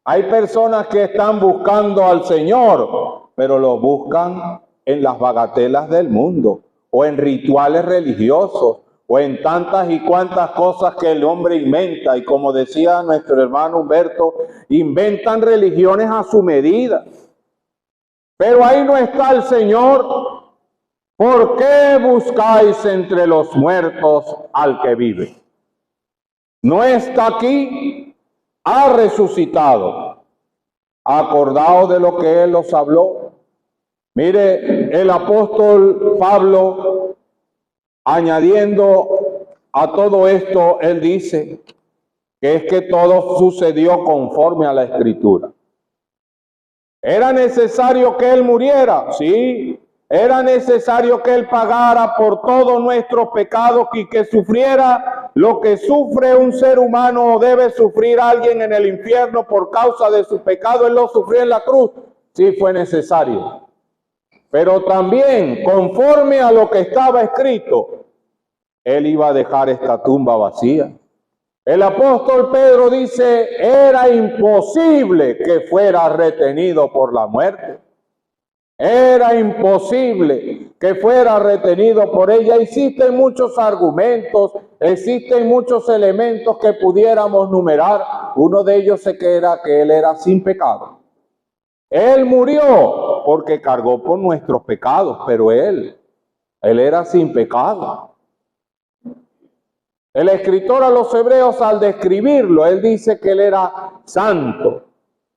Hay personas que están buscando al Señor, pero lo buscan en las bagatelas del mundo, o en rituales religiosos, o en tantas y cuantas cosas que el hombre inventa. Y como decía nuestro hermano Humberto, inventan religiones a su medida. Pero ahí no está el Señor. ¿Por qué buscáis entre los muertos al que vive? No está aquí, ha resucitado. Acordaos de lo que Él os habló. Mire, el apóstol Pablo, añadiendo a todo esto, él dice que es que todo sucedió conforme a la Escritura. ¿Era necesario que Él muriera? Sí. ¿Era necesario que Él pagara por todos nuestros pecados y que sufriera lo que sufre un ser humano o debe sufrir alguien en el infierno por causa de su pecado? Él lo sufrió en la cruz. Sí, fue necesario. Pero también, conforme a lo que estaba escrito, Él iba a dejar esta tumba vacía. El apóstol Pedro dice, era imposible que fuera retenido por la muerte. Era imposible que fuera retenido por ella. Existen muchos argumentos, existen muchos elementos que pudiéramos numerar. Uno de ellos es que Él era sin pecado. Él murió porque cargó por nuestros pecados, pero Él era sin pecado. El escritor a los hebreos, al describirlo, él dice que Él era santo,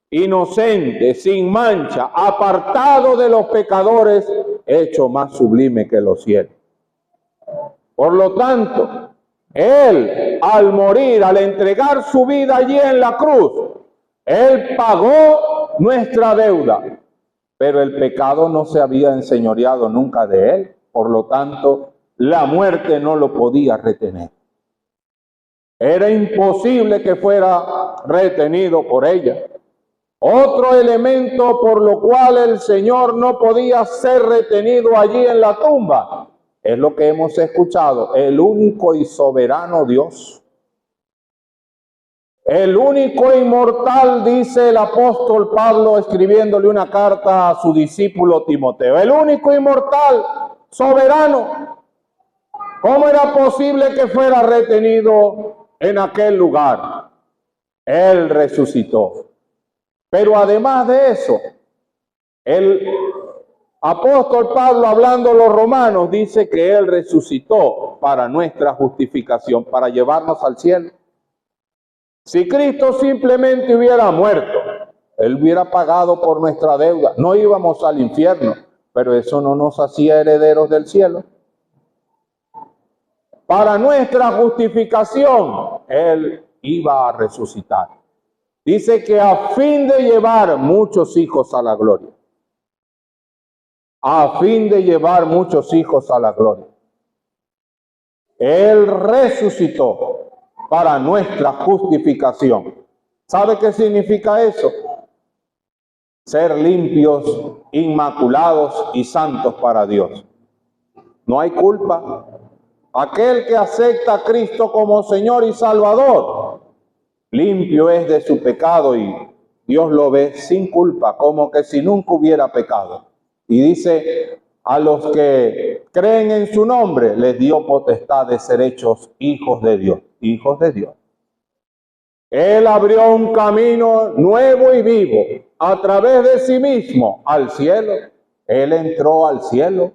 inocente, sin mancha, apartado de los pecadores, hecho más sublime que los cielos. Por lo tanto, Él, al morir, al entregar su vida allí en la cruz, Él pagó nuestra deuda, pero el pecado no se había enseñoreado nunca de Él. Por lo tanto, la muerte no lo podía retener. Era imposible que fuera retenido por ella. Otro elemento por lo cual el Señor no podía ser retenido allí en la tumba es lo que hemos escuchado: el único y soberano Dios. El único inmortal, dice el apóstol Pablo escribiéndole una carta a su discípulo Timoteo. El único inmortal, soberano. ¿Cómo era posible que fuera retenido en aquel lugar? Él resucitó. Pero además de eso, el apóstol Pablo, hablando a los romanos, dice que Él resucitó para nuestra justificación, para llevarnos al cielo. Si Cristo simplemente hubiera muerto, Él hubiera pagado por nuestra deuda, no íbamos al infierno, pero eso no nos hacía herederos del cielo. Para nuestra justificación, Él iba a resucitar. Dice que a fin de llevar muchos hijos a la gloria. A fin de llevar muchos hijos a la gloria. Él resucitó para nuestra justificación. ¿Sabe qué significa eso? Ser limpios, inmaculados y santos para Dios. No hay culpa. Aquel que acepta a Cristo como Señor y Salvador, limpio es de su pecado y Dios lo ve sin culpa, como que si nunca hubiera pecado. Y dice, a los que creen en su nombre, les dio potestad de ser hechos hijos de Dios. Hijos de Dios. Él abrió un camino nuevo y vivo a través de sí mismo al cielo. Él entró al cielo.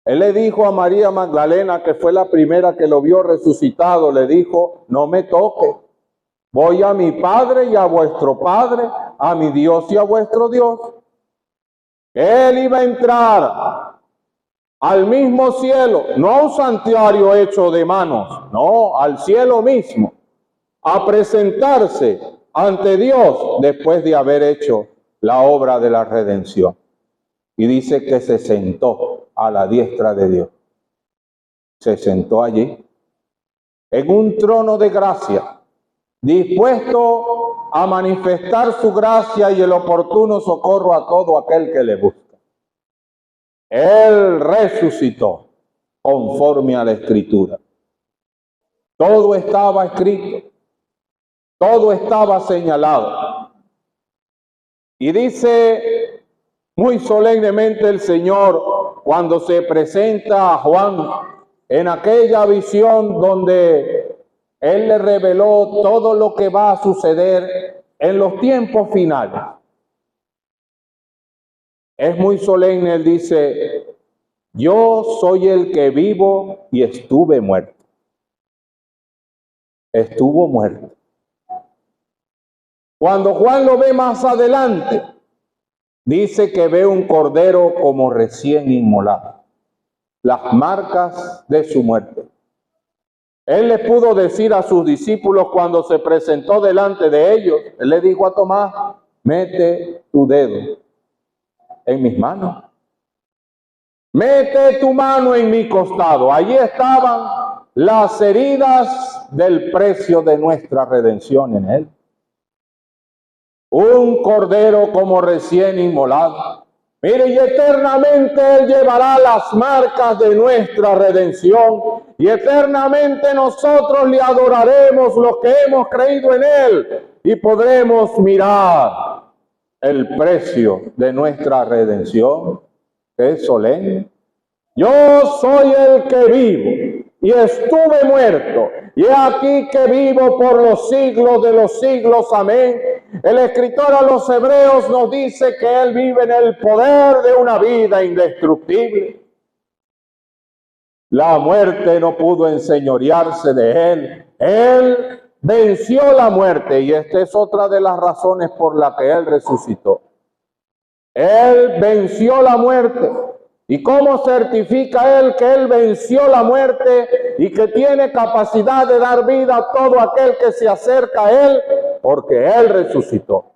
Él le dijo a María Magdalena, que fue la primera que lo vio resucitado, le dijo, no me toque. Voy a mi Padre y a vuestro Padre, a mi Dios y a vuestro Dios. Él iba a entrar al mismo cielo, no a un santuario hecho de manos, no, al cielo mismo, a presentarse ante Dios después de haber hecho la obra de la redención. Y dice que se sentó a la diestra de Dios. Se sentó allí, en un trono de gracia, dispuesto a manifestar su gracia y el oportuno socorro a todo aquel que le busca. Él resucitó conforme a la Escritura. Todo estaba escrito, todo estaba señalado. Y dice muy solemnemente el Señor cuando se presenta a Juan en aquella visión donde Él le reveló todo lo que va a suceder en los tiempos finales. Es muy solemne, Él dice: yo soy el que vivo y estuve muerto. Estuvo muerto. Cuando Juan lo ve más adelante, dice que ve un cordero como recién inmolado, las marcas de su muerte. Él le pudo decir a sus discípulos cuando se presentó delante de ellos, Él le dijo a Tomás: mete tu dedo en mis manos. Mete tu mano en mi costado. Allí estaban las heridas del precio de nuestra redención en Él. Un cordero como recién inmolado. Mire, y eternamente Él llevará las marcas de nuestra redención. Y eternamente nosotros le adoraremos los que hemos creído en Él. Y podremos mirar el precio de nuestra redención, que es solemne. Yo soy el que vivo y estuve muerto, y he aquí que vivo por los siglos de los siglos. Amén. El escritor a los Hebreos nos dice que Él vive en el poder de una vida indestructible. La muerte no pudo enseñorearse de Él. Él venció la muerte, y esta es otra de las razones por la que Él resucitó. Él venció la muerte. ¿Y cómo certifica Él que Él venció la muerte y que tiene capacidad de dar vida a todo aquel que se acerca a Él? Porque Él resucitó.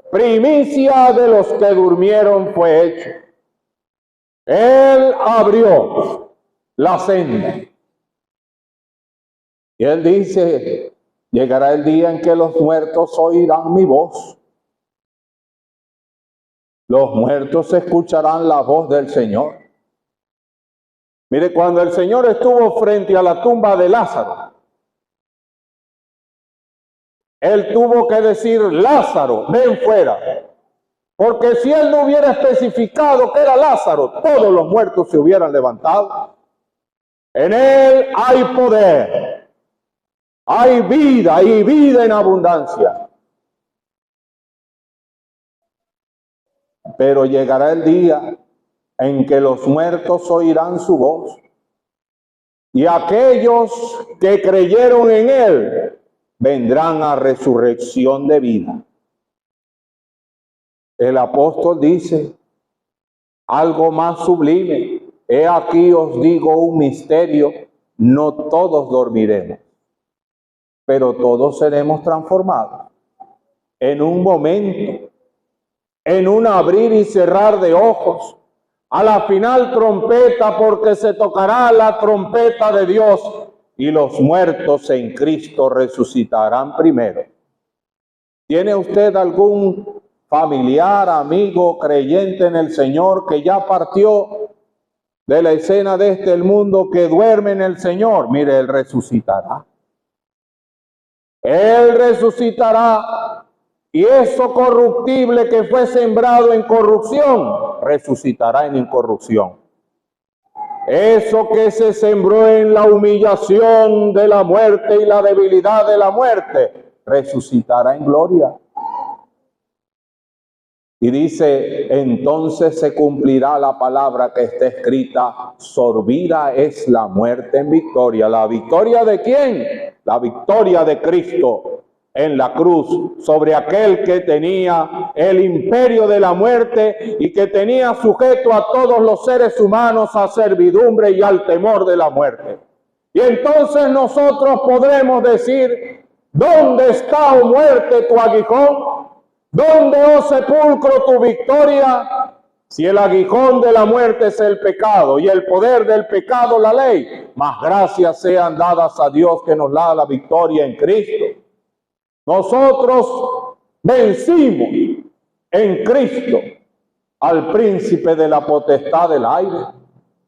Primicia de los que durmieron fue hecho. Él abrió la senda. Y Él dice: llegará el día en que los muertos oirán mi voz. Los muertos escucharán la voz del Señor. Mire, cuando el Señor estuvo frente a la tumba de Lázaro, Él tuvo que decir: Lázaro, ven fuera. Porque si Él no hubiera especificado que era Lázaro, todos los muertos se hubieran levantado. En Él hay poder, hay vida y vida en abundancia. Pero llegará el día en que los muertos oirán su voz, y aquellos que creyeron en Él vendrán a resurrección de vida. El apóstol dice algo más sublime: he aquí os digo un misterio, no todos dormiremos, pero todos seremos transformados en un momento, en un abrir y cerrar de ojos, a la final trompeta, porque se tocará la trompeta de Dios, y los muertos en Cristo resucitarán primero. ¿Tiene usted algún familiar, amigo, creyente en el Señor que ya partió de la escena de este mundo, que duerme en el Señor? Mire, Él resucitará. Él resucitará. Y eso corruptible que fue sembrado en corrupción, resucitará en incorrupción. Eso que se sembró en la humillación de la muerte y la debilidad de la muerte, resucitará en gloria. Y dice: entonces se cumplirá la palabra que está escrita: sorbida es la muerte en victoria. ¿La victoria de quién? La victoria de Cristo en la cruz, sobre aquel que tenía el imperio de la muerte y que tenía sujeto a todos los seres humanos a servidumbre y al temor de la muerte. Y entonces nosotros podremos decir: ¿dónde está, oh muerte, tu aguijón? ¿Dónde, oh sepulcro, tu victoria? Si el aguijón de la muerte es el pecado y el poder del pecado la ley, más gracias sean dadas a Dios que nos da la victoria en Cristo. Nosotros vencimos en Cristo al príncipe de la potestad del aire.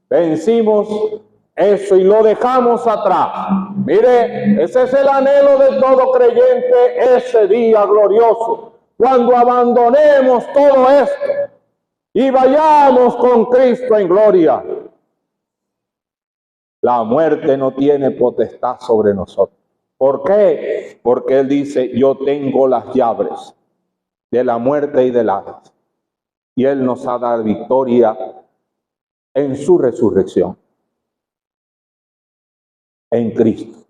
Vencimos eso y lo dejamos atrás. Mire, ese es el anhelo de todo creyente, ese día glorioso, cuando abandonemos todo esto y vayamos con Cristo en gloria. La muerte no tiene potestad sobre nosotros. ¿Por qué? Porque Él dice, yo tengo las llaves de la muerte y del Hades. Y Él nos ha dado victoria en su resurrección. En Cristo.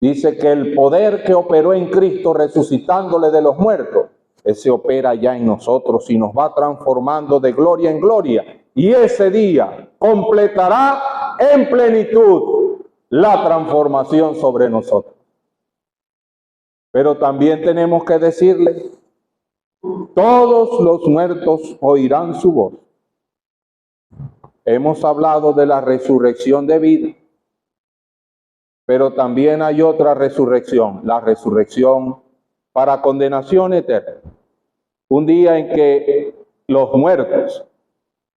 Dice que el poder que operó en Cristo resucitándole de los muertos, ese opera ya en nosotros y nos va transformando de gloria en gloria. Y ese día completará en plenitud la transformación sobre nosotros. Pero también tenemos que decirle, todos los muertos oirán su voz. Hemos hablado de la resurrección de vida, pero también hay otra resurrección, la resurrección para condenación eterna. Un día en que los muertos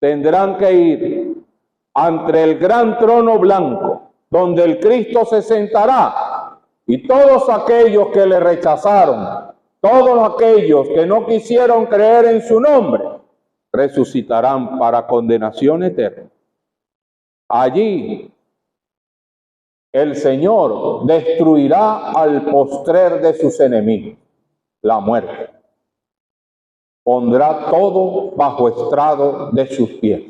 tendrán que ir ante el gran trono blanco, donde el Cristo se sentará, y todos aquellos que le rechazaron, todos aquellos que no quisieron creer en su nombre, resucitarán para condenación eterna. Allí el Señor destruirá al postrer de sus enemigos, la muerte. Pondrá todo bajo estrado de sus pies.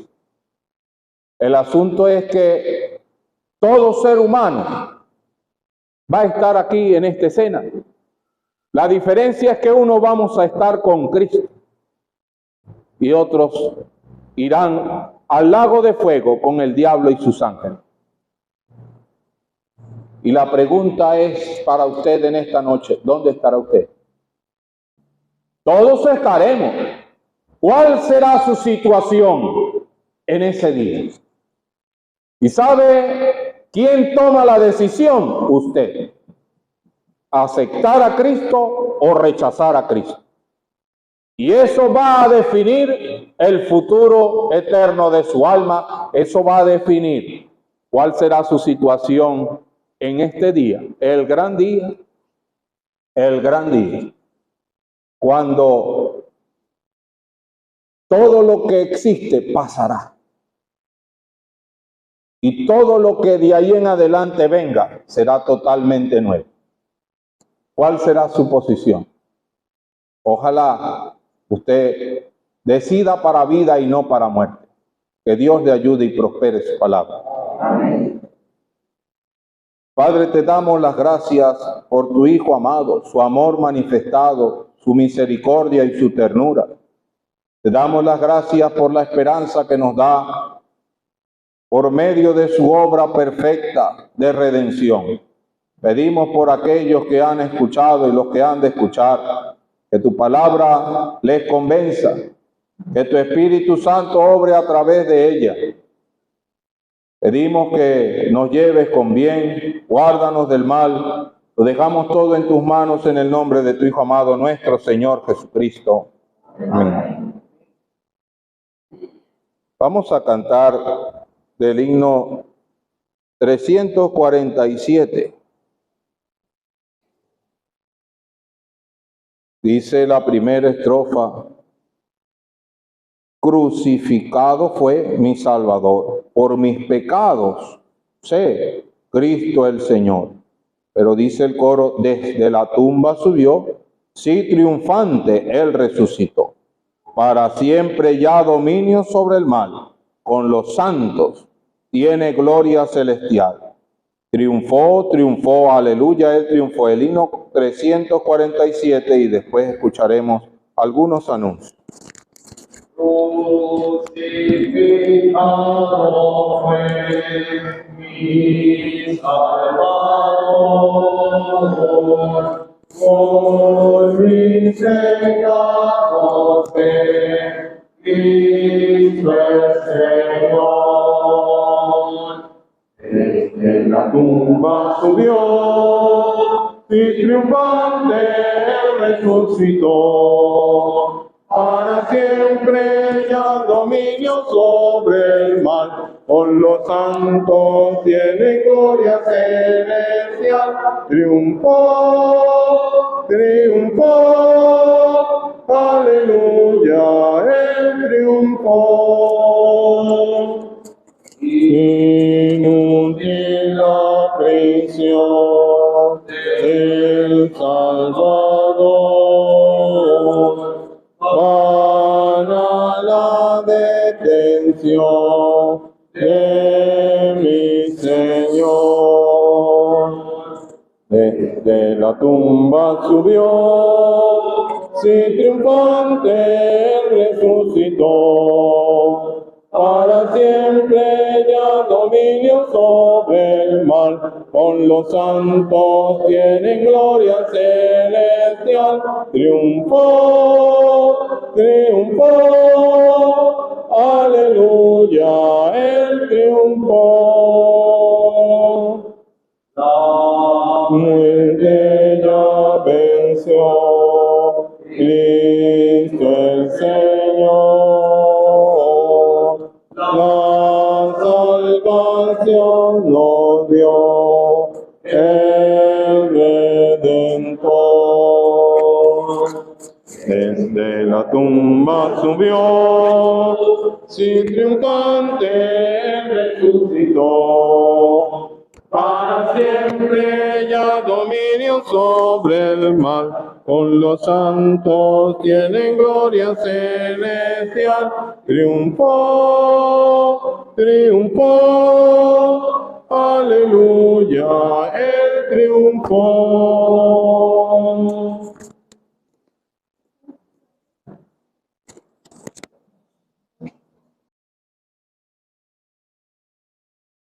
El asunto es que todo ser humano va a estar aquí en esta escena. La diferencia es que unos vamos a estar con Cristo y otros irán al lago de fuego con el diablo y sus ángeles. Y la pregunta es para usted en esta noche, ¿dónde estará usted? Todos estaremos. ¿Cuál será su situación en ese día? ¿Y sabe quién toma la decisión? Usted. ¿Aceptar a Cristo o rechazar a Cristo? Y eso va a definir el futuro eterno de su alma. Eso va a definir cuál será su situación en este día. El gran día. El gran día. Cuando todo lo que existe pasará. Y todo lo que de ahí en adelante venga será totalmente nuevo. ¿Cuál será su posición? Ojalá usted decida para vida y no para muerte. Que Dios le ayude y prospere su palabra. Amén. Padre, te damos las gracias por tu Hijo amado, su amor manifestado, su misericordia y su ternura. Te damos las gracias por la esperanza que nos da por medio de su obra perfecta de redención. Pedimos por aquellos que han escuchado y los que han de escuchar, que tu palabra les convenza, que tu Espíritu Santo obre a través de ella. Pedimos que nos lleves con bien, guárdanos del mal. Lo dejamos todo en tus manos en el nombre de tu Hijo amado, nuestro Señor Jesucristo. Amén. Vamos a cantar del himno 347. Dice la primera estrofa: crucificado fue mi Salvador, por mis pecados, sé, Cristo el Señor. Pero dice el coro: desde la tumba subió, sí, triunfante Él resucitó. Para siempre ya dominio sobre el mal, con los santos tiene gloria celestial. Triunfó, triunfó, aleluya, Él triunfó. El himno 347 y después escucharemos algunos anuncios. Crucificado fue mi Salvador, por mis pecados fue Cristo el Señor. Desde la tumba subió, y triunfante resucitó. Para siempre ya dominio sobre el mal, con los santos tiene gloria celestial. Triunfó, triunfó, aleluya, él triunfó. Inútil la prisión del Salvador, vana la detención de mi Señor. Desde la tumba subió, sí triunfante resucitó. Para siempre ya dominio sobre el mal, con los santos tiene gloria celestial. Triunfó, triunfó, aleluya, él triunfó. La muerte ya venció, Cristo el Señor. La salvación nos dio el Redentor. Desde la tumba subió, sí triunfante resucitó. Para siempre ya dominio sobre el mal, con los santos tienen gloria celestial. Triunfó, triunfó, aleluya, él triunfó.